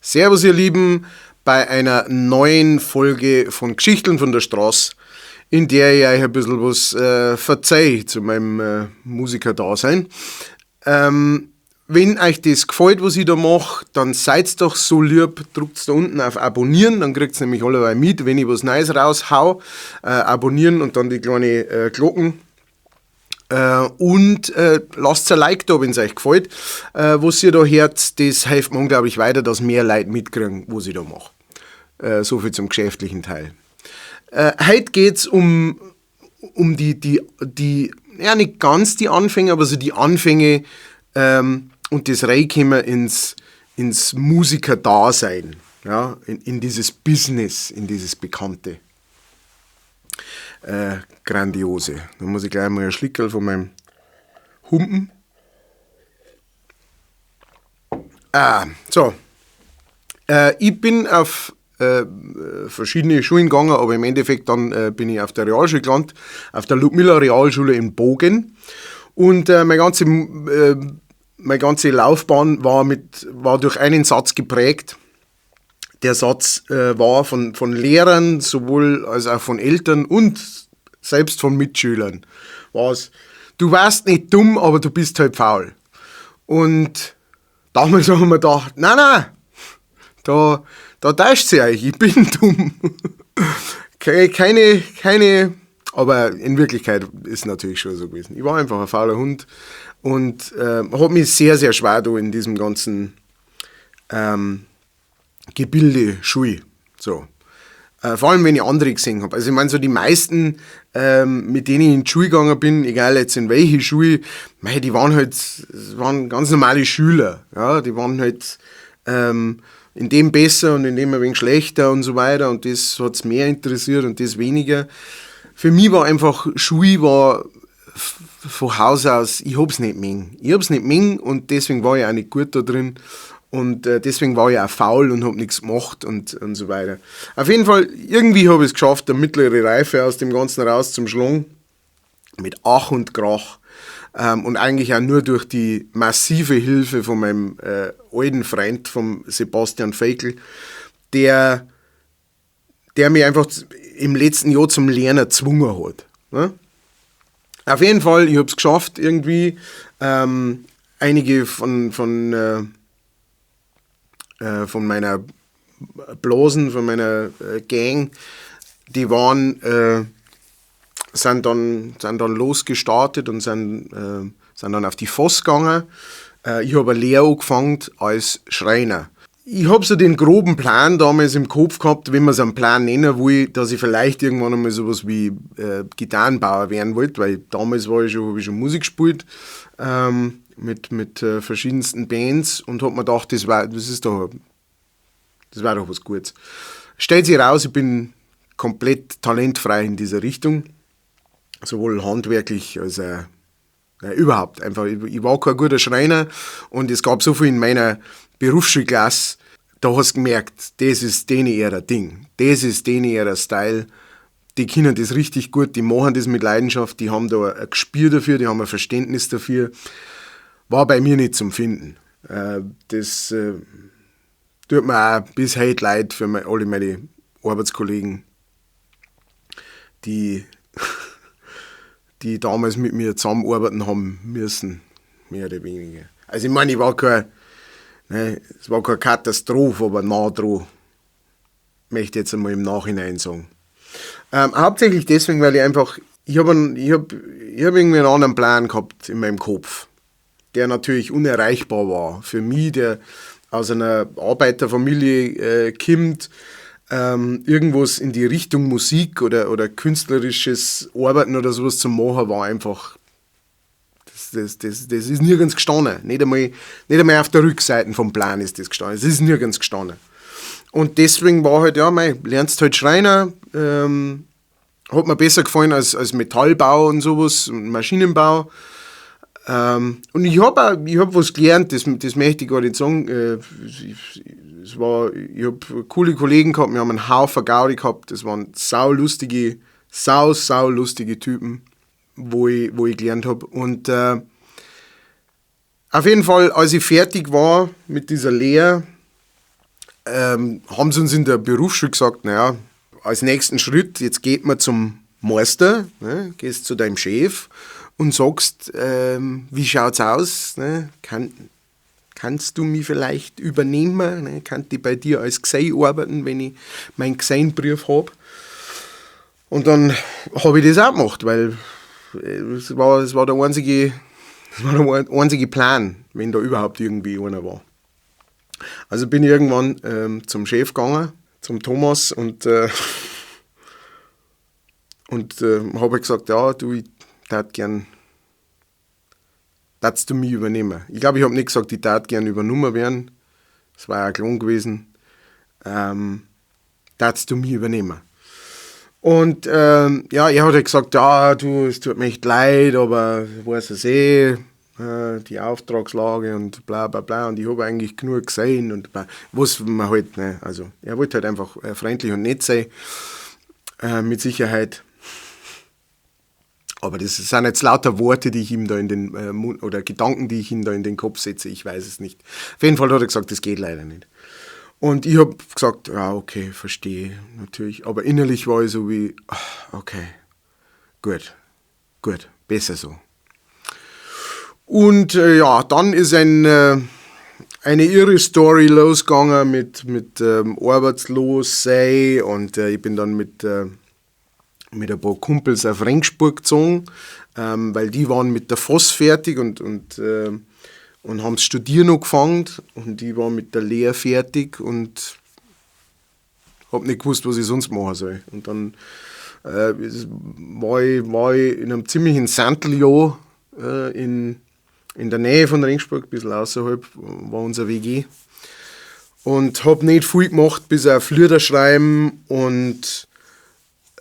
Servus, ihr Lieben, bei einer neuen Folge von Geschichten von der Straße, in der ich euch ein bisschen was verzeih zu meinem Musiker-Dasein. Wenn euch das gefällt, was ich da mache, dann seid doch so lieb, drückt da unten auf Abonnieren, dann kriegt ihr nämlich alle mit, wenn ich was Neues raushau. Abonnieren und dann die kleine Glocken. Und lasst ein Like da, wenn es euch gefällt. Was ihr da hört, das hilft mir unglaublich weiter, dass mehr Leute mitkriegen, was ich da mache. So viel zum geschäftlichen Teil. Heute geht es um die, ja nicht ganz die Anfänge, aber so die Anfänge und das Reinkommen ins Musiker-Dasein, ja, in dieses Business, in dieses Bekannte. Grandiose. Da muss ich gleich mal ein Schlickerl von meinem Humpen. Ich bin auf verschiedene Schulen gegangen, aber im Endeffekt dann bin ich auf der Realschule gelandet, auf der Ludmilla Realschule in Bogen. Und meine ganze Laufbahn war durch einen Satz geprägt. Der Satz war von Lehrern, sowohl als auch von Eltern und selbst von Mitschülern. War's, du warst nicht dumm, aber du bist halt faul. Und damals haben wir gedacht, nein, da täuscht sie euch, ich bin dumm. Keine, aber in Wirklichkeit ist es natürlich schon so gewesen. Ich war einfach ein fauler Hund und habe mich sehr, sehr schwer da in diesem ganzen Gebilde Schule. So. Vor allem, wenn ich andere gesehen habe. Also ich meine, so die meisten, mit denen ich in die Schule gegangen bin, egal jetzt in welche Schule, die waren ganz normale Schüler. Ja? Die waren halt in dem besser und in dem ein wenig schlechter und so weiter. Und das hat es mehr interessiert und das weniger. Für mich war einfach, Schule war von Haus aus, ich hab's nicht mengen und deswegen war ich auch nicht gut da drin. Und deswegen war ich auch faul und habe nichts gemacht und so weiter. Auf jeden Fall, irgendwie habe ich es geschafft, eine mittlere Reife aus dem Ganzen raus zum Schlagen. Mit Ach und Krach. Und eigentlich auch nur durch die massive Hilfe von meinem alten Freund, vom Sebastian Feigl, der mich einfach im letzten Jahr zum Lernen gezwungen hat. Ne? Auf jeden Fall, ich habe es geschafft, irgendwie einige von meiner Blasen, von meiner Gang, die sind dann losgestartet und sind dann auf die Voss gegangen. Ich habe eine Lehre angefangen als Schreiner. Ich habe so den groben Plan damals im Kopf gehabt, wenn man es einen Plan nennen will, dass ich vielleicht irgendwann einmal sowas wie Gitarrenbauer werden wollte, weil damals habe ich schon Musik gespielt. Mit verschiedensten Bands und habe mir gedacht, das war doch was Gutes. Stellt sich raus, ich bin komplett talentfrei in dieser Richtung, sowohl handwerklich als überhaupt. Einfach, ich war kein guter Schreiner und es gab so viel in meiner Berufsschulklasse, da hast du gemerkt, das ist denen eher Ding, das ist denen eher Style. Die können das richtig gut, die machen das mit Leidenschaft, die haben da ein Gespür dafür, die haben ein Verständnis dafür. War bei mir nicht zum Finden. Das tut mir auch bis heute leid für alle meine Arbeitskollegen, die damals mit mir zusammenarbeiten haben müssen, mehr oder weniger. Also ich meine, es war keine Katastrophe, aber nah dran, möchte ich jetzt einmal im Nachhinein sagen. Hauptsächlich deswegen, weil ich hab irgendwie einen anderen Plan gehabt in meinem Kopf, der natürlich unerreichbar war. Für mich, der aus einer Arbeiterfamilie kommt, irgendwas in die Richtung Musik oder künstlerisches Arbeiten oder sowas zu machen, war einfach, das ist nirgends gestanden. Nicht einmal auf der Rückseite vom Plan ist das gestanden. Es ist nirgends gestanden. Und deswegen war halt, lernst halt Schreiner, hat mir besser gefallen als Metallbau und sowas, Maschinenbau. Und ich hab was gelernt, das möchte ich gar nicht sagen. Ich habe coole Kollegen gehabt, wir haben einen Haufen Gaudi gehabt, das waren saulustige Typen, wo ich gelernt habe. Und auf jeden Fall, als ich fertig war mit dieser Lehre, haben sie uns in der Berufsschule gesagt, naja, als nächsten Schritt, jetzt geht man zum Meister, ne, gehst zu deinem Chef und sagst, wie schaut's aus, ne, kannst du mich vielleicht übernehmen, ne, kann ich bei dir als Gesell arbeiten, wenn ich meinen Gesellenbrief habe. Und dann habe ich das auch gemacht, weil es war der einzige Plan, wenn da überhaupt irgendwie einer war. Also bin ich irgendwann zum Chef gegangen, zum Thomas, und habe gesagt, ja, du, ich würde gern, darfst du mich übernehmen. Ich glaube, ich habe nicht gesagt, ich würde gern übernommen werden. Das war ja klar gewesen. Darfst du mich übernehmen. Und er hat halt gesagt, ja, du, es tut mir echt leid, aber ich weiß es die Auftragslage und bla bla bla, und ich habe eigentlich genug gesehen und was man halt, ne, also er wollte halt einfach freundlich und nett sein, mit Sicherheit. Aber das sind jetzt lauter Worte, die ich ihm da in den Mund, oder Gedanken, die ich ihm da in den Kopf setze, ich weiß es nicht. Auf jeden Fall hat er gesagt, das geht leider nicht. Und ich habe gesagt, ja, okay, verstehe, natürlich. Aber innerlich war ich so wie, okay, gut, besser so. Und dann ist eine irre Story losgegangen mit arbeitslos sein, und ich bin dann mit ein paar Kumpels auf Regensburg gezogen, weil die waren mit der FOS fertig und haben das Studieren angefangen, und ich war mit der Lehre fertig und habe nicht gewusst, was ich sonst machen soll. Und dann war ich in einem ziemlichen Santeljahr in der Nähe von Regensburg, ein bisschen außerhalb, war unser WG. Und habe nicht viel gemacht, bis auf Lieder schreiben, und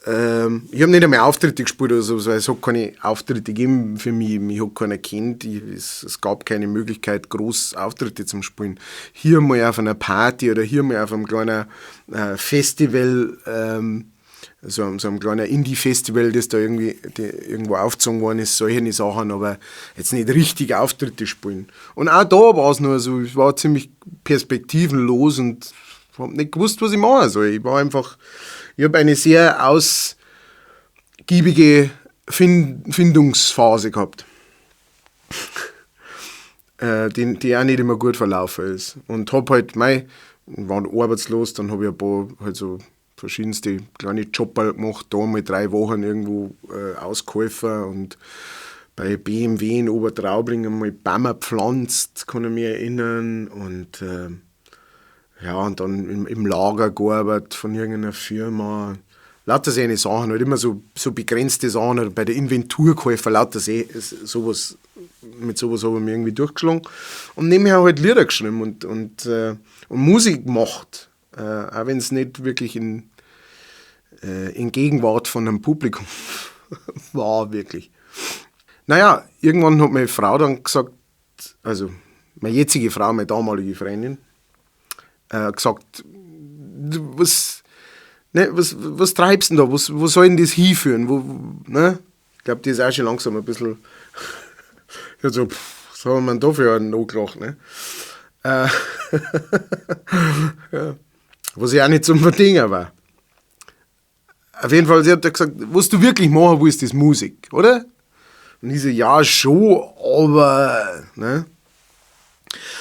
ich habe nicht einmal Auftritte gespielt oder so, es hat keine Auftritte gegeben für mich, mich hat keiner kennt, es gab keine Möglichkeit, groß Auftritte zu spielen. Hier mal auf einer Party oder hier mal auf einem kleinen Festival, so einem kleinen Indie-Festival, das da irgendwo aufgezogen worden ist, solche Sachen, aber jetzt nicht richtig Auftritte spielen. Und auch da war es nur so, ich war ziemlich perspektivenlos und habe nicht gewusst, was ich machen soll. Ich habe eine sehr ausgiebige Findungsphase gehabt, die auch nicht immer gut verlaufen ist. Und habe halt, war arbeitslos, dann habe ich ein paar halt so verschiedenste kleine Jobber gemacht, da mal 3 Wochen irgendwo ausgeholfen und bei BMW in Obertraubling mal Bäume gepflanzt, kann ich mich erinnern, und und dann im Lager gearbeitet von irgendeiner Firma. Lauter solche Sachen, halt immer so begrenzte Sachen, oder bei der Inventur geholfen, lauter sowas. Mit sowas habe ich mich irgendwie durchgeschlagen. Und nebenher halt Lieder geschrieben und Musik gemacht. Auch wenn es nicht wirklich in Gegenwart von einem Publikum war, wirklich. Naja, irgendwann hat meine Frau dann gesagt, also meine jetzige Frau, meine damalige Freundin, gesagt, was treibst du denn da, wo soll denn das hinführen? Ne? Ich glaube, die ist auch schon langsam ein bisschen, so, was haben wir denn da für einen angelacht, ne? Ja. Was ich auch nicht zum Verdingen war. Auf jeden Fall, sie hat gesagt, was du wirklich machen willst, ist Musik, oder? Und ich so, ja, schon, aber, ne?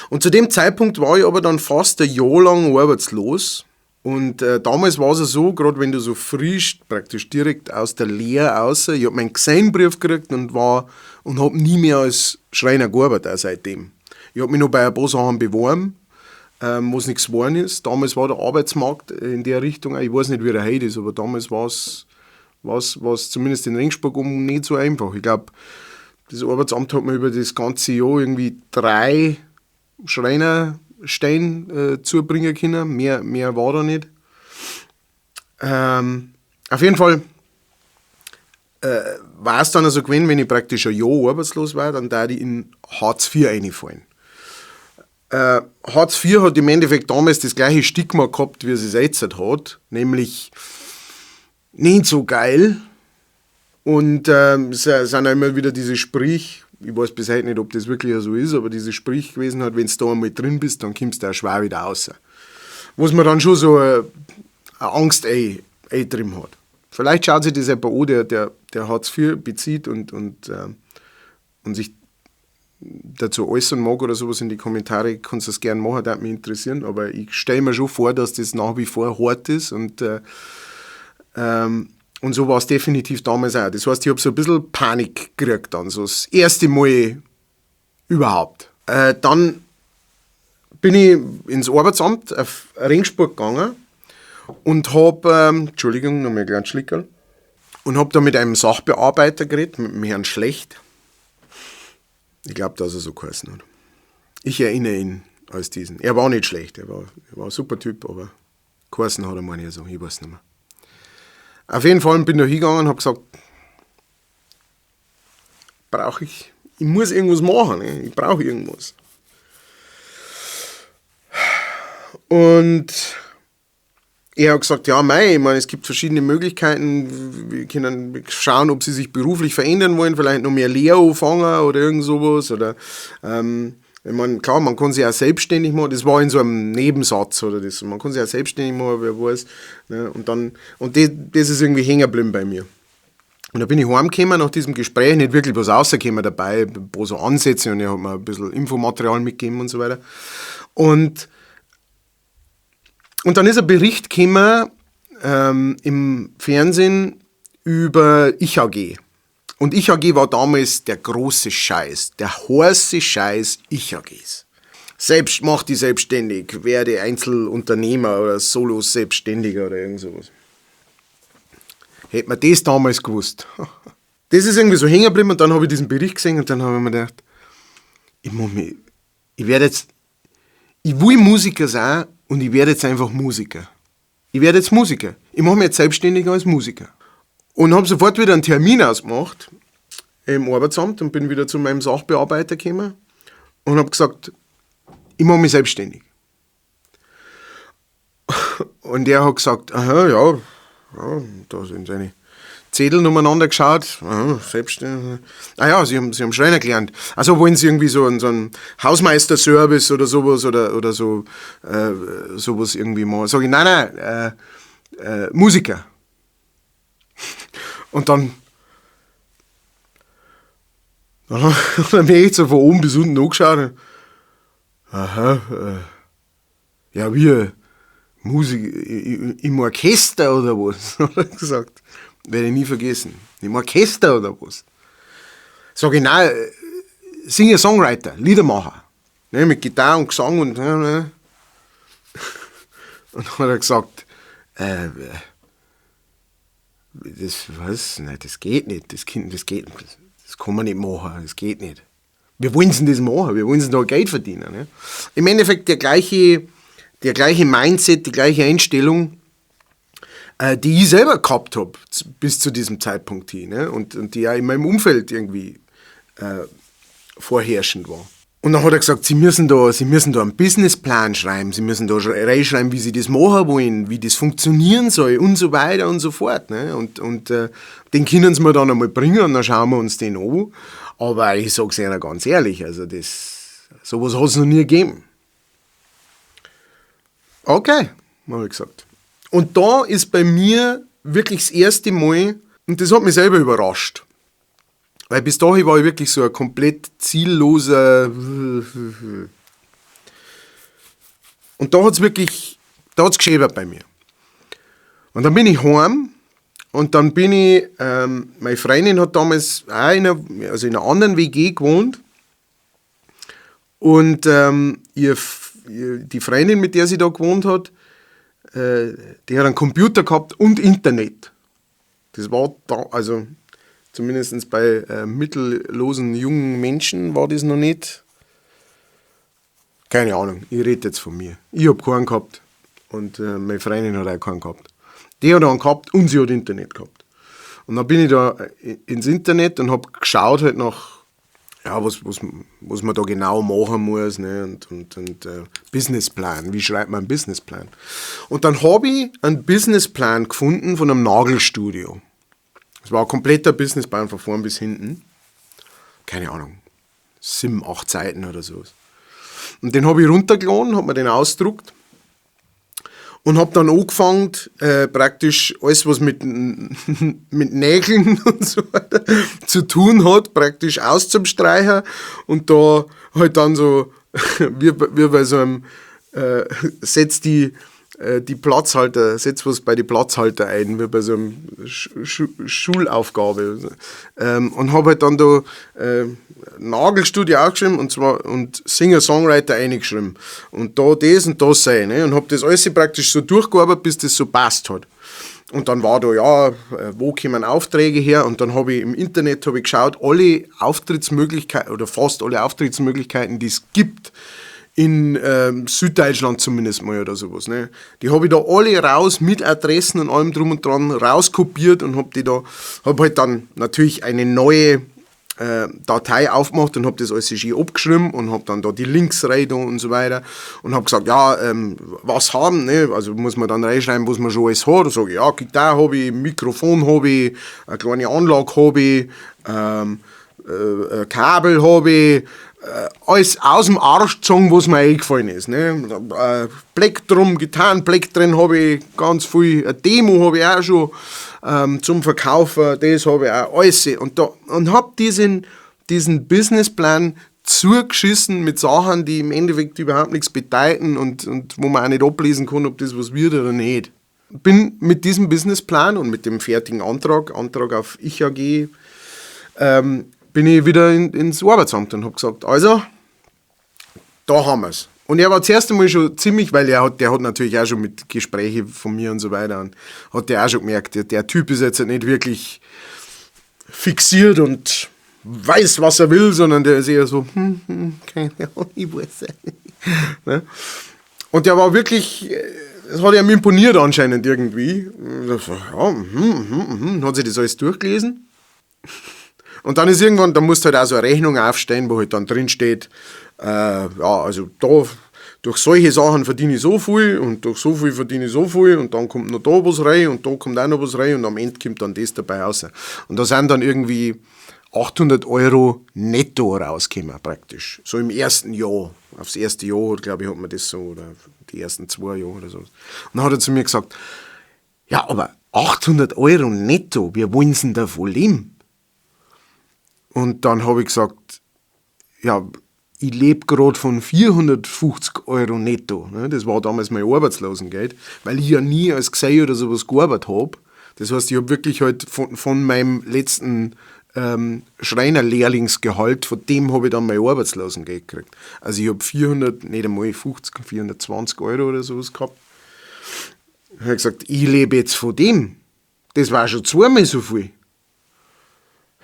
Und zu dem Zeitpunkt war ich aber dann fast ein Jahr lang arbeitslos. Und damals war es so, gerade wenn du so frisch, praktisch direkt aus der Lehre raus, ich habe meinen Gesellenbrief gekriegt und habe nie mehr als Schreiner gearbeitet, auch seitdem. Ich habe mich noch bei ein paar Sachen beworben, wo es nichts geworden ist. Damals war der Arbeitsmarkt in der Richtung, ich weiß nicht, wie der heute ist, aber damals war es zumindest in Regensburg nicht so einfach. Ich glaube, das Arbeitsamt hat mir über das ganze Jahr irgendwie 3 Schreinerstellen zubringen können. Mehr war da nicht. Auf jeden Fall war es dann also gewesen, wenn ich praktisch ein Jahr arbeitslos war, dann da ich in Hartz IV reinfallen. Hartz IV hat im Endeffekt damals das gleiche Stigma gehabt, wie es jetzt hat, nämlich nicht so geil. Und es sind auch immer wieder diese Sprüche, ich weiß bis heute nicht, ob das wirklich so ist, aber diese Sprüche gewesen hat, wenn du da einmal drin bist, dann kommst du auch schwer wieder raus. was man dann schon so eine Angst drin hat. Vielleicht schaut sich das jemand an, der Hartz IV bezieht und sich dazu äußern mag oder sowas in die Kommentare, kannst du das gerne machen, das würde mich interessieren, aber ich stelle mir schon vor, dass das nach wie vor hart ist und so war es definitiv damals auch. Das heißt, ich habe so ein bisschen Panik gekriegt dann, so das erste Mal überhaupt. Dann bin ich ins Arbeitsamt auf Ringsburg gegangen und habe, Entschuldigung, nochmal ein kleines Schlickerl, und habe da mit einem Sachbearbeiter geredet, mit dem Herrn Schlecht. Ich glaube, dass er so geheißen hat. Ich erinnere ihn als diesen. Er war nicht schlecht, er war ein super Typ, aber geheißen hat er mal nicht so, ich weiß nicht mehr. Auf jeden Fall bin ich da hingegangen und habe gesagt, ich muss irgendwas machen, ich brauche irgendwas. Und er hat gesagt, ja, ich meine, es gibt verschiedene Möglichkeiten, wir können schauen, ob sie sich beruflich verändern wollen, vielleicht noch mehr Lehre anfangen oder irgend sowas, oder, ich meine, klar, man kann sich auch selbstständig machen, das war in so einem Nebensatz, oder das, man kann sich auch selbstständig machen, wer weiß, ne, und das ist irgendwie hängen geblieben bei mir. Und da bin ich heimgekommen nach diesem Gespräch, nicht wirklich was rausgekommen dabei, ein paar so Ansätze, und er hat mir ein bisschen Infomaterial mitgegeben und so weiter. Und dann ist ein Bericht gekommen im Fernsehen über Ich-AG. Und Ich-AG war damals der große Scheiß, der heiße Scheiß Ich-AGs. Mach dich selbstständig, werde Einzelunternehmer oder Solo-Selbstständiger oder irgend sowas. Hätte man das damals gewusst. Das ist irgendwie so hängen geblieben und dann habe ich diesen Bericht gesehen und dann habe ich mir gedacht, ich will Musiker sein und ich werde jetzt einfach Musiker. Ich werde jetzt Musiker. Ich mache mich jetzt selbstständig als Musiker. Und habe sofort wieder einen Termin ausgemacht im Arbeitsamt und bin wieder zu meinem Sachbearbeiter gekommen und habe gesagt, ich mache mich selbstständig. Und der hat gesagt, aha, ja, da sind seine Zettel umeinander geschaut, selbstständig. Ja, Sie haben Schreiner gelernt. Also wollen Sie irgendwie so einen Hausmeister-Service oder sowas oder so sowas irgendwie mal. Sag ich, nein, Musiker. Und dann bin ich so von oben bis unten angeschaut. Aha, ja, wie Musik im Orchester oder was? Hat er gesagt. Werde ich nie vergessen. Im Orchester oder was? Sag ich, nein, Singer-Songwriter, Liedermacher. Ne, mit Gitarre und Gesang und. Und dann hat er gesagt, das geht nicht, das kann man nicht machen, das geht nicht. Wir wollen denn das machen, wir wollen da Geld verdienen. Ne? Im Endeffekt der gleiche Mindset, die gleiche Einstellung, die ich selber gehabt habe, bis zu diesem Zeitpunkt hin, ne? und die ja in meinem Umfeld irgendwie vorherrschend war. Und dann hat er gesagt, Sie müssen da einen Businessplan schreiben, Sie müssen da reinschreiben, wie Sie das machen wollen, wie das funktionieren soll und so weiter und so fort. Ne? Und den können Sie mir dann einmal bringen und dann schauen wir uns den an. Aber ich sage es Ihnen ganz ehrlich, also sowas hat es noch nie gegeben. Okay, habe ich gesagt. Und da ist bei mir wirklich das erste Mal, und das hat mich selber überrascht, weil bis dahin war ich wirklich so ein komplett zielloser. Und da hat es geschäbert bei mir. Und dann bin ich heim und dann bin ich, meine Freundin hat damals auch in einer anderen WG gewohnt und die Freundin, mit der sie da gewohnt hat, die hat einen Computer gehabt und Internet. Das war da, also zumindest bei mittellosen jungen Menschen war das noch nicht. Keine Ahnung, ich rede jetzt von mir. Ich habe keinen gehabt und meine Freundin hat auch keinen gehabt. Die hat einen gehabt und sie hat Internet gehabt. Und dann bin ich da ins Internet und habe geschaut halt nach, ja, was man da genau machen muss, ne? und Businessplan, wie schreibt man einen Businessplan? Und dann habe ich einen Businessplan gefunden von einem Nagelstudio. Es war ein kompletter Businessplan von vorn bis hinten. Keine Ahnung, 7, 8 Seiten oder sowas. Und den habe ich runtergeladen, habe mir den ausgedruckt Und habe dann angefangen, praktisch alles, was mit Nägeln und so weiter zu tun hat, praktisch auszustreichen. Und da halt dann so, wie bei so einem, setzt die Platzhalter, setzt was bei den Platzhalter ein, wie bei so einem Schulaufgabe. Und habe halt dann da Nagelstudie auch geschrieben und Singer-Songwriter eingeschrieben. Und da das und das sein. Ne? Und habe das alles praktisch so durchgearbeitet, bis das so passt hat. Und dann war da, ja, wo kommen Aufträge her? Und dann habe ich im Internet geschaut, alle Auftrittsmöglichkeiten oder fast alle Auftrittsmöglichkeiten, die es gibt, in Süddeutschland zumindest mal oder sowas. Ne? Die habe ich da alle raus, mit Adressen und allem drum und dran, rauskopiert und habe halt dann natürlich eine neue Datei aufgemacht und habe das alles schön abgeschrieben und habe dann da die Links rein und so weiter und habe gesagt, ja, was haben, ne? Also muss man dann reinschreiben, was man schon alles hat. Und sage, ja, Gitarre habe ich, Mikrofon habe ich, eine kleine Anlage habe ich, Kabel habe ich, alles aus dem Arsch gezogen, was mir eingefallen ist. Ne? Plektrum, Gitarrenbleck drin habe ich ganz viel, eine Demo habe ich auch schon zum Verkaufen, das habe ich auch alles. Und habe diesen Businessplan zugeschissen mit Sachen, die im Endeffekt überhaupt nichts bedeuten und wo man auch nicht ablesen kann, ob das was wird oder nicht. Bin mit diesem Businessplan und mit dem fertigen Antrag auf Ich-AG, bin ich wieder ins Arbeitsamt und habe gesagt, also, da haben wir es. Und er war zuerst einmal schon ziemlich, weil der hat natürlich auch schon mit Gesprächen von mir und so weiter, und hat der auch schon gemerkt, der Typ ist jetzt nicht wirklich fixiert und weiß, was er will, sondern der ist eher so, keine Ahnung, ich weiß nicht. Und der war wirklich, das hat ihm imponiert anscheinend irgendwie. Hat sich das alles durchgelesen. Und dann ist irgendwann, da musst du halt auch so eine Rechnung aufstellen, wo halt dann drin steht, also da, durch solche Sachen verdiene ich so viel und durch so viel verdiene ich so viel und dann kommt noch da was rein und da kommt auch noch was rein und am Ende kommt dann das dabei raus. Und da sind dann irgendwie 800 Euro netto rausgekommen praktisch. So im ersten Jahr. Aufs erste Jahr, glaube ich, hat man das so, oder die ersten 2 Jahre oder so. Und dann hat er zu mir gesagt, ja, aber 800 Euro netto, wie wollen Sie denn davon leben? Und dann habe ich gesagt, ja, ich lebe gerade von 450 Euro netto. Das war damals mein Arbeitslosengeld, weil ich ja nie als Gesell oder sowas gearbeitet habe. Das heißt, ich habe wirklich halt von meinem letzten Schreinerlehrlingsgehalt, von dem habe ich dann mein Arbeitslosengeld gekriegt. Also ich habe 420 Euro oder sowas gehabt. Ich habe gesagt, ich lebe jetzt von dem. Das war schon 2-mal so viel.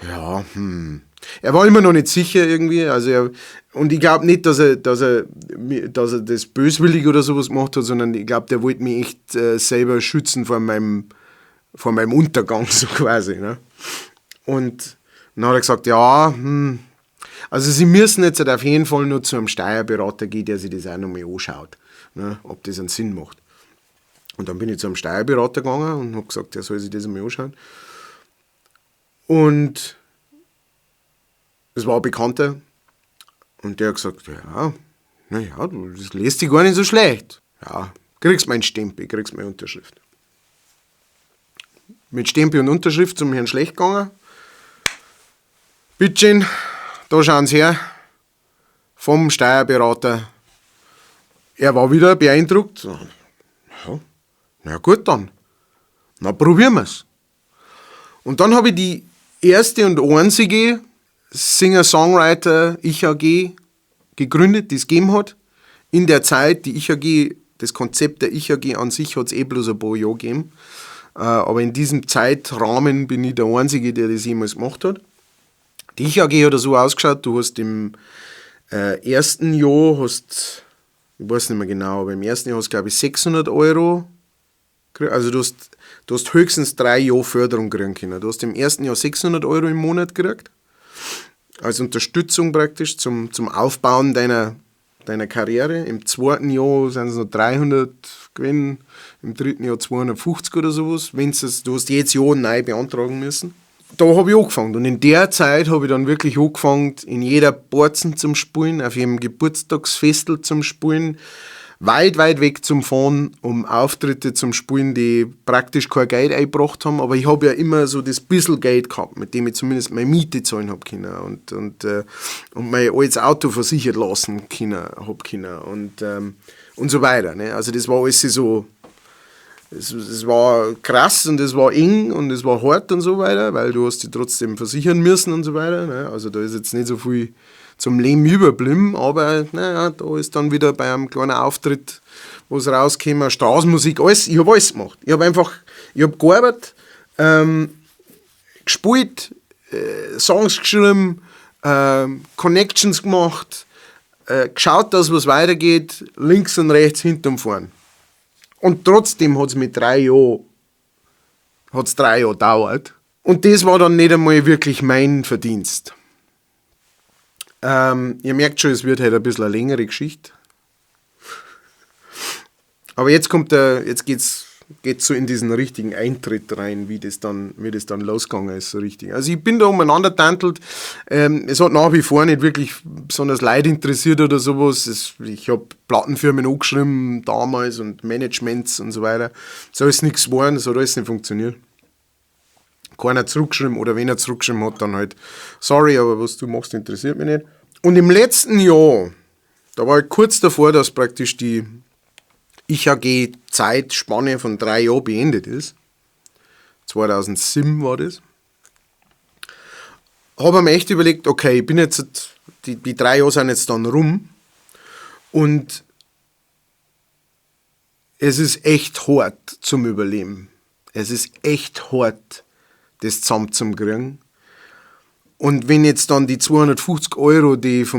Ja, Er war immer noch nicht sicher irgendwie, und ich glaube nicht, dass er das böswillig oder sowas gemacht hat, sondern ich glaube, der wollte mich echt selber schützen vor meinem Untergang, so quasi. Ne? Und dann hat er gesagt, ja, also Sie müssen jetzt halt auf jeden Fall nur zu einem Steuerberater gehen, der sich das auch nochmal anschaut, ne? Ob das einen Sinn macht. Und dann bin ich zu einem Steuerberater gegangen und habe gesagt, der soll sich das einmal anschauen. Und es war ein Bekannter und der hat gesagt, ja, naja, das lässt sich gar nicht so schlecht. Ja, kriegst meinen Stempel, kriegst meine Unterschrift. Mit Stempel und Unterschrift zum Herrn Schlecht gegangen. Bittchen, da schauen Sie her, vom Steuerberater. Er war wieder beeindruckt. Ja, na gut dann, na probieren wir's. Und dann habe ich die erste und einzige Singer-Songwriter Ich-AG gegründet, die es gegeben hat. In der Zeit, die Ich-AG, das Konzept der Ich-AG an sich hat es bloß ein paar Jahre gegeben. Aber in diesem Zeitrahmen bin ich der Einzige, der das jemals gemacht hat. Die Ich-AG hat so ausgeschaut, du hast im ersten Jahr, ich weiß nicht mehr genau, aber im ersten Jahr hast du, glaube ich, 600 Euro. Also du hast höchstens 3 Jahre Förderung kriegen können. Du hast im ersten Jahr 600 Euro im Monat gekriegt. Als Unterstützung praktisch zum Aufbauen deiner Karriere. Im zweiten Jahr sind es noch 300 gewesen, im dritten Jahr 250 oder sowas. Du hast jedes Jahr neu beantragen müssen. Da habe ich angefangen. Und in der Zeit habe ich dann wirklich angefangen, in jeder Borzen zum Spielen, auf jedem Geburtstagsfestel zum Spielen, weit, weit weg zum Fahren, um Auftritte zum Spielen, die praktisch kein Geld eingebracht haben. Aber ich habe ja immer so das bisschen Geld gehabt, mit dem ich zumindest meine Miete zahlen habe können und mein altes Auto versichert lassen und so weiter. Ne? Also das war alles so, es war krass und es war eng und es war hart und so weiter, weil du hast dich trotzdem versichern müssen und so weiter. Ne? Also da ist jetzt nicht so viel zum Leben überblieben, aber naja, da ist dann wieder bei einem kleinen Auftritt, wo es rauskäme, Straßenmusik, alles, ich habe alles gemacht. Ich habe gearbeitet, gespielt, Songs geschrieben, Connections gemacht, geschaut, dass was weitergeht, links und rechts, hinterm vorn. Und trotzdem hat es mit 3 Jahren gedauert. Und das war dann nicht einmal wirklich mein Verdienst. Ihr merkt schon, es wird halt ein bisschen eine längere Geschichte. Aber jetzt geht's so in diesen richtigen Eintritt rein, wie das dann losgegangen ist, so richtig. Also ich bin da umeinander tantelt. Es hat nach wie vor nicht wirklich besonders Leute interessiert oder sowas. Ich habe Plattenfirmen angeschrieben damals und Managements und so weiter. Es ist alles nichts geworden, es hat alles nicht funktioniert. Keiner zurückgeschrieben oder wenn er zurückgeschrieben hat, dann halt, sorry, aber was du machst, interessiert mich nicht. Und im letzten Jahr, da war ich kurz davor, dass praktisch die Ich-AG-Zeitspanne von 3 Jahren beendet ist. 2007 war das. Habe mir echt überlegt, okay, ich bin jetzt, die 3 Jahre sind jetzt dann rum und es ist echt hart zum Überleben. Es ist echt hart, das zusammenzukriegen. Und wenn jetzt dann die 250 Euro, die ich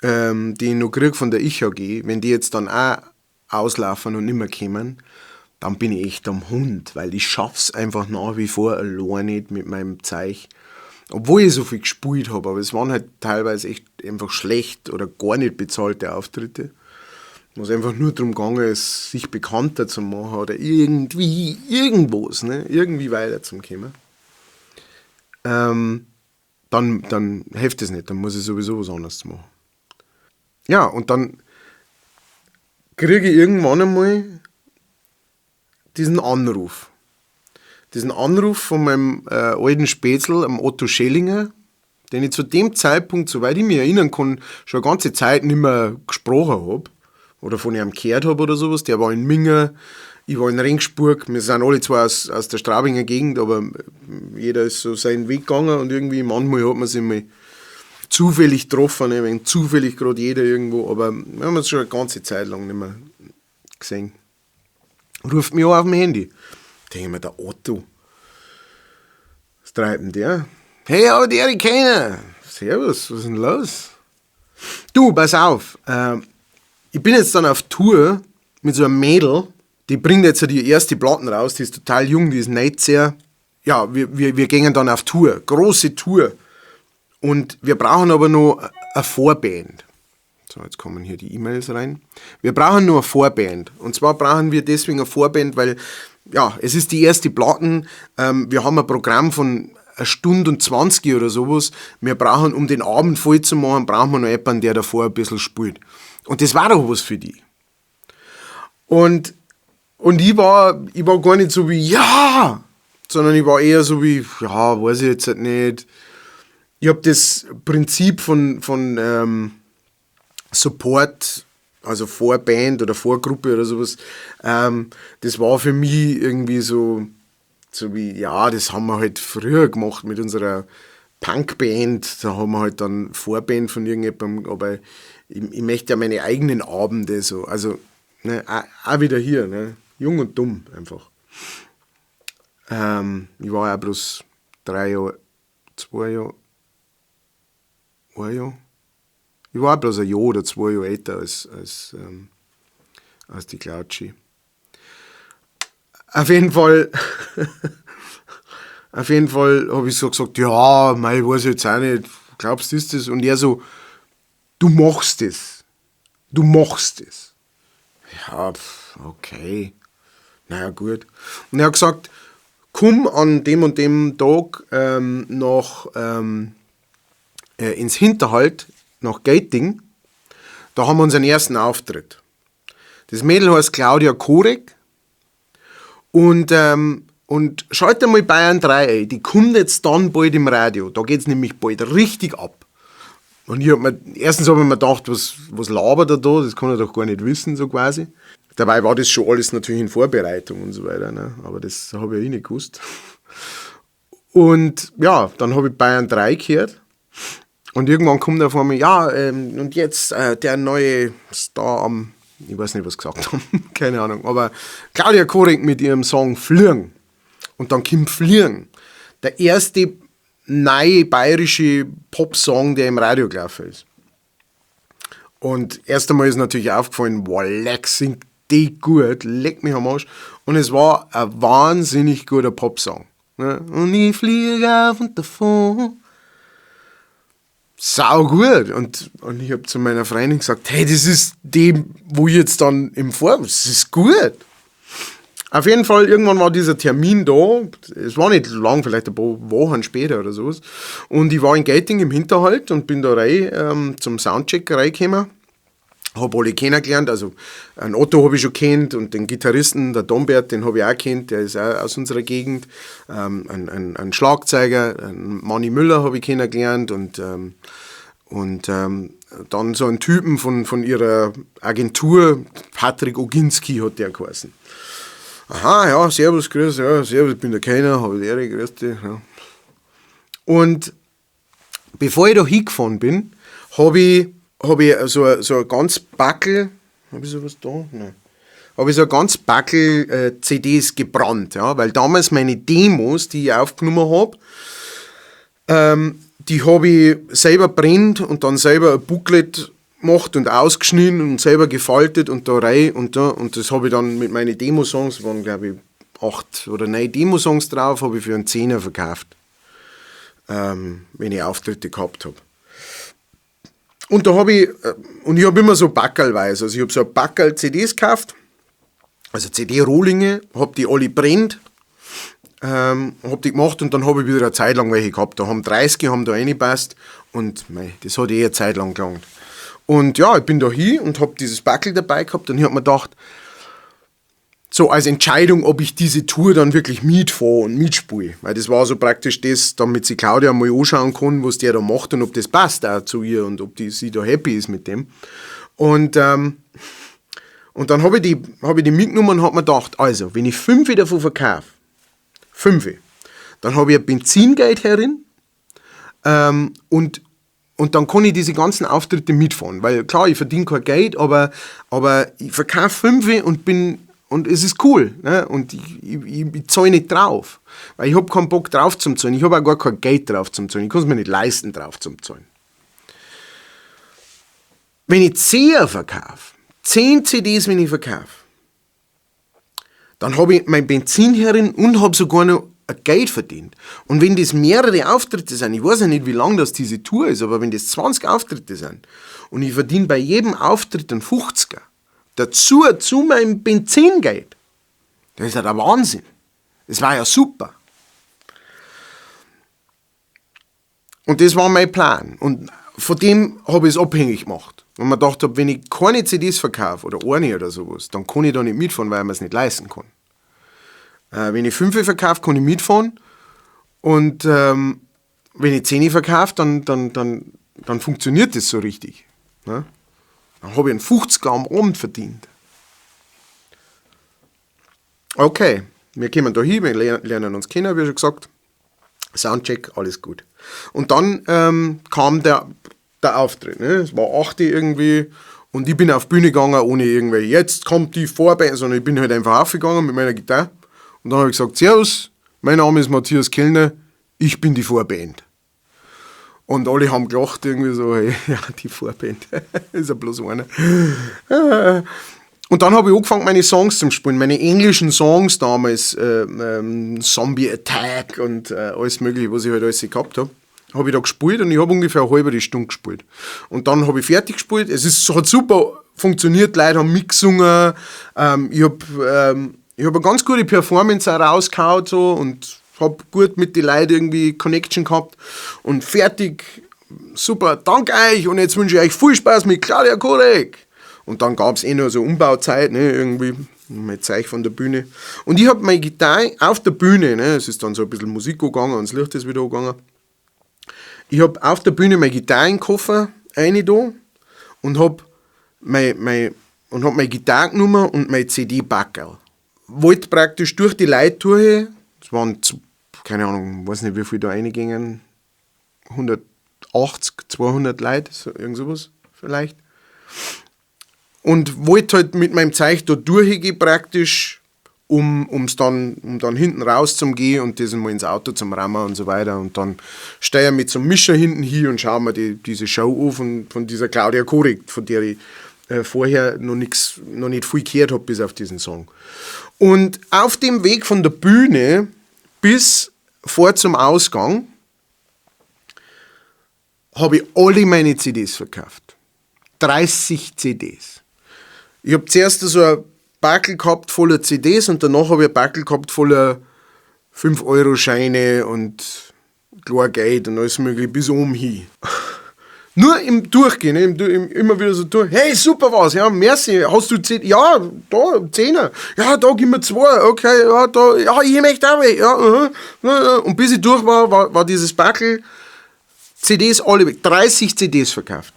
noch kriege von der Ich-AG, wenn die jetzt dann auch auslaufen und nicht mehr kommen, dann bin ich echt am Hund, weil ich schaff's einfach nach wie vor allein nicht mit meinem Zeug. Obwohl ich so viel gespielt habe, aber es waren halt teilweise echt einfach schlecht oder gar nicht bezahlte Auftritte. Wo es einfach nur darum gegangen ist, sich bekannter zu machen oder irgendwas, ne? Irgendwie weiterzukommen. Dann hilft es nicht, dann muss ich sowieso was anderes machen. Ja, und dann kriege ich irgendwann einmal diesen Anruf. Diesen Anruf von meinem alten Spätzl, am Otto Schellinger, den ich zu dem Zeitpunkt, soweit ich mich erinnern kann, schon eine ganze Zeit nicht mehr gesprochen habe oder von ihm gehört habe oder sowas. Der war in Minger, ich war in Regensburg, wir sind alle zwar aus der Straubinger Gegend, aber jeder ist so seinen Weg gegangen und irgendwie manchmal hat man sich mal zufällig getroffen, ne, wenn zufällig gerade jeder irgendwo, aber wir haben uns schon eine ganze Zeit lang nicht mehr gesehen. Ruft mich an auf dem Handy. Denke ich mir, der Otto, was treibt denn der? Hey, aber der ich kenne. Servus, was ist denn los? Du, pass auf, ich bin jetzt dann auf Tour mit so einem Mädel, die bringt jetzt die erste Platten raus, die ist total jung, die ist nicht sehr, ja, wir gehen dann auf Tour, große Tour. Und wir brauchen aber noch eine Vorband. So, jetzt kommen hier die E-Mails rein. Wir brauchen nur eine Vorband. Und zwar brauchen wir deswegen eine Vorband, weil, ja, es ist die erste Platten. Wir haben ein Programm von 1 Stunde und 20 oder sowas. Wir brauchen, um den Abend voll zu machen, brauchen wir noch jemanden, der davor ein bisschen spielt. Und das war doch was für die. Und ich war gar nicht so wie, ja, sondern ich war eher so wie, ja, weiß ich jetzt halt nicht. Ich habe das Prinzip von Support, also Vorband oder Vorgruppe oder sowas, das war für mich irgendwie so wie, ja, das haben wir halt früher gemacht mit unserer Punkband, da haben wir halt dann Vorband von irgendjemandem, aber ich möchte ja meine eigenen Abende so, also ne, auch wieder hier, ne, jung und dumm einfach. Ich war ja bloß 3 Jahre, 2 Jahre, ich war bloß ein Jahr oder 2 Jahre älter als die Clouchy. Auf jeden Fall habe ich so gesagt, ja, ich weiß jetzt auch nicht, glaubst du, ist das? Und er so, du machst es. Ja, okay, naja, gut. Und er hat gesagt, komm an dem und dem Tag ins Hinterhalt nach Gating, da haben wir unseren ersten Auftritt. Das Mädel heißt Claudia Korek. Und schalte mal Bayern 3 ein. Die kommt jetzt dann bald im Radio. Da geht es nämlich bald richtig ab. Und erstens habe ich mir gedacht, was labert er da? Das kann er doch gar nicht wissen, so quasi. Dabei war das schon alles natürlich in Vorbereitung und so weiter. Ne? Aber das habe ich nicht gewusst. Und ja, dann habe ich Bayern 3 gehört. Und irgendwann kommt auf einmal, ja, und jetzt der neue Star ich weiß nicht, was gesagt haben, keine Ahnung, aber Claudia Korek mit ihrem Song Flirgen. Und dann kommt Flirgen. Der erste neue bayerische Popsong, der im Radio gelaufen ist. Und erst einmal ist natürlich aufgefallen, wow, leck, singt die gut, leck mich am Arsch. Und es war ein wahnsinnig guter Popsong. Ne? Und ich fliege auf und davon. Sau gut. Und ich habe zu meiner Freundin gesagt, hey, das ist dem, wo ich jetzt dann das ist gut. Auf jeden Fall, irgendwann war dieser Termin da. Es war nicht lang, vielleicht ein paar Wochen später oder sowas. Und ich war in Gelting im Hinterhalt und bin da rein, zum Soundcheck reingekommen. Habe alle kennengelernt, also einen Otto habe ich schon kennt und den Gitarristen, der Dombert, den habe ich auch kennt, der ist auch aus unserer Gegend. Ein Schlagzeuger, einen Manni Müller habe ich kennengelernt und dann so einen Typen von ihrer Agentur, Patrick Oginski hat der geheißen. Aha, ja, servus, grüß, ja, servus, ich bin der Keiner, habe die Ehre, grüß dich. Ja. Und bevor ich da hingefahren bin, habe ich so ein ganz Backel, habe ich sowas da? Nein. Habe ich so ein ganz Backel CDs gebrannt, ja, weil damals meine Demos, die ich aufgenommen habe, die habe ich selber brennt und dann selber ein Booklet gemacht und ausgeschnitten und selber gefaltet und da rein und da, und das habe ich dann mit meinen Demosongs, waren glaube ich 8 oder 9 Demosongs drauf, habe ich für einen 10er verkauft, wenn ich Auftritte gehabt habe. Und da habe ich immer so Backerlweise, also ich habe so ein Backerl CDs gekauft, also CD-Rohlinge, habe die alle brennt, habe die gemacht und dann habe ich wieder eine Zeit lang welche gehabt. Da haben 30 haben da reingepasst und das hat eine Zeit lang gelangt. Und ja, ich bin da hin und habe dieses Backel dabei gehabt und ich habe mir gedacht, so als Entscheidung, ob ich diese Tour dann wirklich mitfahre und mitspiele. Weil das war so praktisch das, damit sie Claudia mal anschauen kann, was der da macht und ob das passt auch zu ihr und ob sie da happy ist mit dem. Und dann habe ich die mitgenommen und habe mir gedacht, also, wenn ich 5 davon verkaufe, 5, dann habe ich ein Benzingeld herin und dann kann ich diese ganzen Auftritte mitfahren. Weil klar, ich verdiene kein Geld, aber ich verkaufe 5 und es ist cool. Ne? Und ich zahle nicht drauf. Weil ich habe keinen Bock drauf zum Zahlen. Ich habe auch gar kein Geld drauf zum Zahlen. Ich kann es mir nicht leisten, drauf zum Zahlen. Wenn ich 10 verkaufe, 10 CDs, wenn ich verkaufe, dann habe ich mein Benzin herin und habe sogar noch ein Geld verdient. Und wenn das mehrere Auftritte sind, ich weiß ja nicht, wie lang das diese Tour ist, aber wenn das 20 Auftritte sind und ich verdiene bei jedem Auftritt einen 50er, dazu zu meinem Benzingeld, das ist ja der Wahnsinn. Das war ja super. Und das war mein Plan. Und von dem habe ich es abhängig gemacht. Und mir gedacht habe, wenn ich keine CDs verkaufe oder eine oder sowas, dann kann ich da nicht mitfahren, weil ich mir es nicht leisten kann. Wenn ich 5 verkaufe, kann ich mitfahren. Und wenn ich 10 verkaufe, dann funktioniert das so richtig. Ne? Dann habe ich einen 50er am Abend verdient. Okay, wir kommen da hin, wir lernen uns kennen, wie schon gesagt. Soundcheck, alles gut. Und dann kam der Auftritt. Ne? Es war 8 irgendwie und ich bin auf die Bühne gegangen, ohne irgendwelche, jetzt kommt die Vorband, sondern ich bin halt einfach aufgegangen mit meiner Gitarre. Und dann habe ich gesagt, servus, mein Name ist Matthias Kellner, ich bin die Vorband. Und alle haben gelacht, irgendwie so, hey, ja, die Vorband, ist ja bloß einer. Und dann habe ich angefangen, meine Songs zu spielen, meine englischen Songs damals, Zombie Attack und alles mögliche, was ich halt alles gehabt habe. Habe ich da gespielt und ich habe ungefähr eine halbe Stunde gespielt. Und dann habe ich fertig gespielt, hat super funktioniert, die Leute haben mitgesungen, ich habe eine ganz gute Performance auch rausgehauen so, und habe gut mit den Leuten irgendwie Connection gehabt und fertig, super, danke euch und jetzt wünsche ich euch viel Spaß mit Claudia Korek. Und dann gab es noch so Umbauzeit, ne, irgendwie, mein Zeug von der Bühne. Und ich habe meine Gitarre auf der Bühne, ne, es ist dann so ein bisschen Musik gegangen und das Licht ist wieder angegangen. Ich habe auf der Bühne meine Gitarre in den Koffer rein da und habe meine Gitarre genommen und mein CD-Backerl. Wollte praktisch durch die Leute durch, es waren, keine Ahnung, weiß nicht, wie viele da reingingen, 180, 200 Leute, so, irgend sowas vielleicht. Und wollte halt mit meinem Zeug da durchgehen praktisch, um dann hinten raus zum gehen und das mal ins Auto zum Rammen und so weiter. Und dann stehe ich mit so einem Mischer hinten hier und schaue mir diese Show an von dieser Claudia Korik, von der ich vorher noch nicht viel gehört habe, bis auf diesen Song. Und auf dem Weg von der Bühne bis vor zum Ausgang habe ich alle meine CDs verkauft. 30 CDs. Ich habe zuerst so ein Backel gehabt voller CDs und danach habe ich ein Backel gehabt voller 5-Euro-Scheine und Klargeld und alles mögliche bis oben hin. Nur im Durchgehen, immer wieder so durch. Hey, super was, ja, merci, hast du 10? Ja, da, 10er. Ja, da gib mir 2, okay, ja, da, ja, ich möchte auch weg. Ja, und bis ich durch war dieses Backel, CDs alle weg, 30 CDs verkauft.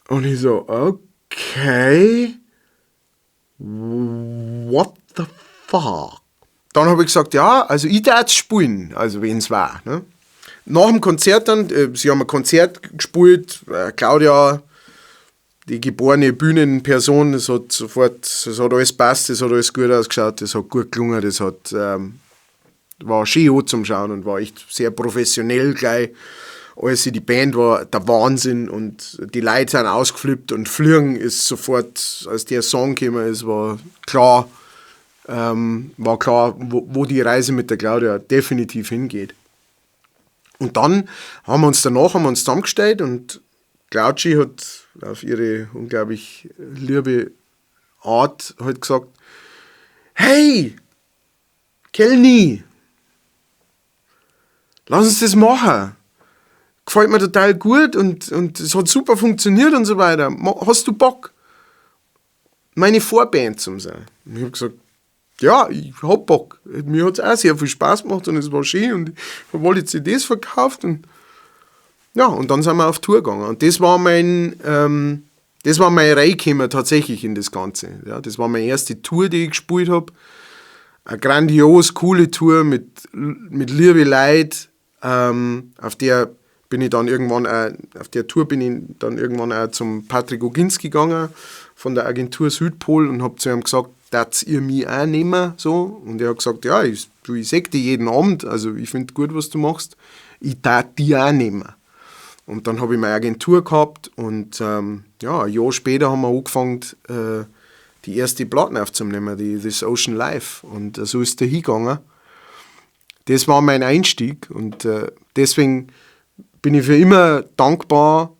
Und ich so, okay, what the fuck? Dann habe ich gesagt, ja, also ich darf es spielen, also wenn es war, ne? Nach dem Konzert dann, sie haben ein Konzert gespielt, Claudia, die geborene Bühnenperson, das hat alles passt, das hat alles gut ausgeschaut, das hat gut gelungen, das war schön zum Schauen und war echt sehr professionell gleich. Also die Band war der Wahnsinn und die Leute sind ausgeflippt und Fliegen ist sofort, als der Song gekommen ist, war klar, wo die Reise mit der Claudia definitiv hingeht. Und dann haben wir uns zusammengestellt und Claudia hat auf ihre unglaublich liebe Art halt gesagt, hey, Kelly, lass uns das machen. Gefällt mir total gut und es hat super funktioniert und so weiter. Hast du Bock, meine Vorband zu sein? Und ich habe gesagt, ja, ich hab Bock. Mir hat es auch sehr viel Spaß gemacht und es war schön und ich habe alle CDs verkauft und ja, und dann sind wir auf Tour gegangen. Und das war mein Reinkommen tatsächlich in das Ganze. Ja, das war meine erste Tour, die ich gespielt habe. Eine grandios coole Tour mit liebe Leuten, auf der Tour bin ich dann irgendwann auch zum Patrick Oginski gegangen von der Agentur Südpol und habe zu ihm gesagt, dass ihr mich auch nehmen, so. Und er hat gesagt, ja, ich sehe dich jeden Abend, also ich finde gut, was du machst, ich darf dich auch nehmen. Und dann habe ich meine Agentur gehabt und ein Jahr später haben wir angefangen, die erste Platte aufzunehmen, die This Ocean Life. Und so ist der hingegangen. Das war mein Einstieg und deswegen bin ich für immer dankbar,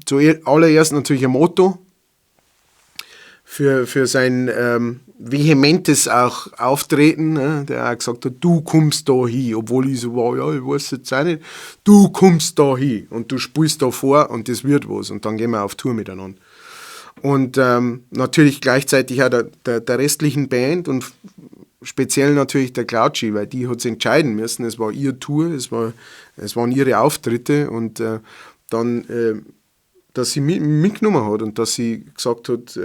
zuallererst natürlich am Otto, für sein vehementes auch Auftreten, ne? Der auch gesagt hat, du kommst da hin, obwohl ich so war, ja, ich weiß jetzt auch nicht, du kommst da hin und du spielst da vor und das wird was und dann gehen wir auf Tour miteinander. Und natürlich gleichzeitig auch der restlichen Band und speziell natürlich der Claudia, weil die hat es entscheiden müssen, es war ihre Tour, es waren ihre Auftritte und dann, dass sie mich mitgenommen hat und dass sie gesagt hat,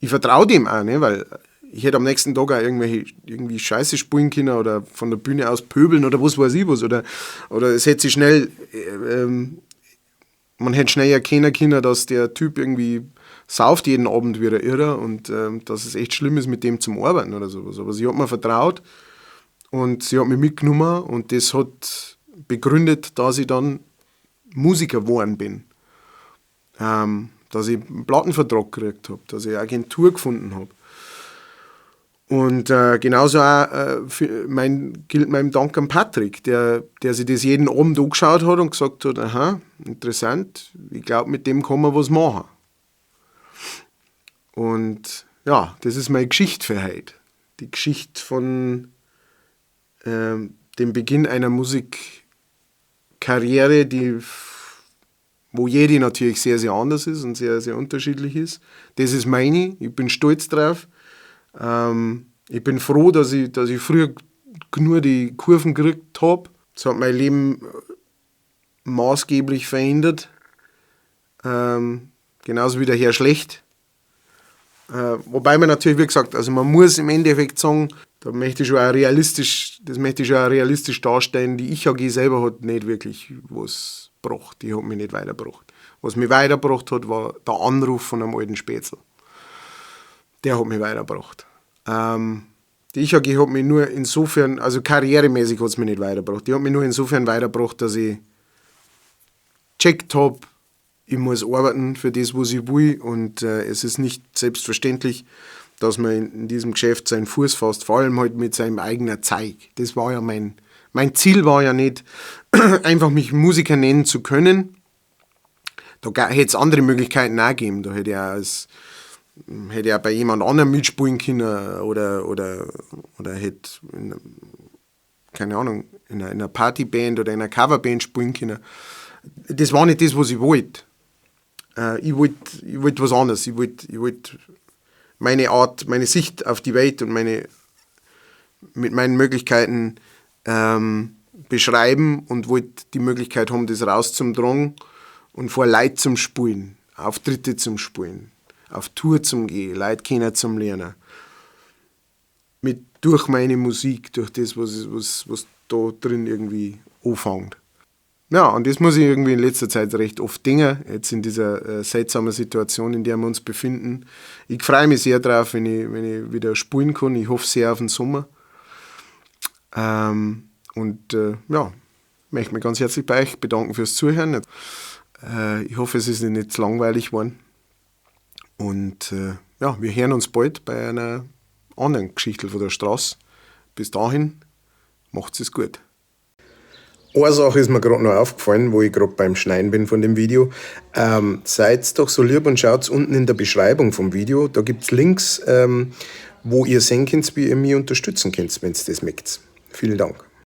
ich vertraue dem auch, ne? Weil ich hätte am nächsten Tag auch irgendwie Scheiße spielen können oder von der Bühne aus pöbeln oder was weiß ich was. Oder es hätte sich schnell, man hätte schnell erkennen können, dass der Typ irgendwie sauft jeden Abend wieder irre und dass es echt schlimm ist, mit dem zum Arbeiten oder sowas. Aber sie hat mir vertraut und sie hat mich mitgenommen und das hat begründet, dass ich dann Musiker geworden bin. Dass ich einen Plattenvertrag gekriegt habe, dass ich eine Agentur gefunden habe. Und genauso auch gilt mein Dank an Patrick, der sich das jeden Abend angeschaut hat und gesagt hat, aha, interessant, ich glaube, mit dem kann man was machen. Und ja, das ist meine Geschichte für heute. Die Geschichte von dem Beginn einer Musikkarriere, die wo jede natürlich sehr, sehr anders ist und sehr, sehr unterschiedlich ist. Das ist meine, ich bin stolz drauf. Ich bin froh, dass ich früher nur die Kurven gekriegt habe. Das hat mein Leben maßgeblich verändert. Genauso wie der Herr Schlecht. Wobei man natürlich, wie gesagt, also man muss im Endeffekt sagen, das möchte ich schon auch realistisch darstellen, die Ich-AG selber hat nicht wirklich was gebracht, die hat mich nicht weitergebracht. Was mich weitergebracht hat, war der Anruf von einem alten Spätzl. Der hat mich weitergebracht. Die Ich-AG hat mich nur insofern, also karrieremäßig hat es mich nicht weitergebracht, die hat mich nur insofern weitergebracht, dass ich gecheckt habe, ich muss arbeiten für das, was ich will, und es ist nicht selbstverständlich, dass man in diesem Geschäft seinen Fuß fasst, vor allem halt mit seinem eigenen Zeug. Das war ja mein Ziel war ja nicht, einfach mich Musiker nennen zu können. Da hätte es andere Möglichkeiten auch gegeben. Da hätte ich auch bei jemand anderem mitspielen können oder hätte, keine Ahnung, in einer Partyband oder in einer Coverband spielen können. Das war nicht das, was ich wollte. Ich wollte was anderes. Ich wollte meine Art, meine Sicht auf die Welt und mit meinen Möglichkeiten beschreiben und wollte die Möglichkeit haben, das rauszutragen und vor Leuten zum Spielen, Auftritte zum Spielen, auf Tour zum Gehen, Leute kennen zum Lernen. Durch meine Musik, durch das, was da drin irgendwie anfängt. Ja, und das muss ich irgendwie in letzter Zeit recht oft denken, jetzt in dieser seltsamen Situation, in der wir uns befinden. Ich freue mich sehr drauf, wenn ich wieder spielen kann. Ich hoffe sehr auf den Sommer. Möchte mich ganz herzlich bei euch bedanken fürs Zuhören. Ich hoffe, es ist nicht zu langweilig geworden. Und wir hören uns bald bei einer anderen Geschichte von der Straße. Bis dahin, macht's es gut. Eine Sache ist mir gerade noch aufgefallen, wo ich gerade beim Schneiden bin von dem Video. Seid doch so lieb und schaut unten in der Beschreibung vom Video. Da gibt es Links, wo ihr sehen könnt, wie ihr mich unterstützen könnt, wenn ihr das mögt. Vielen Dank.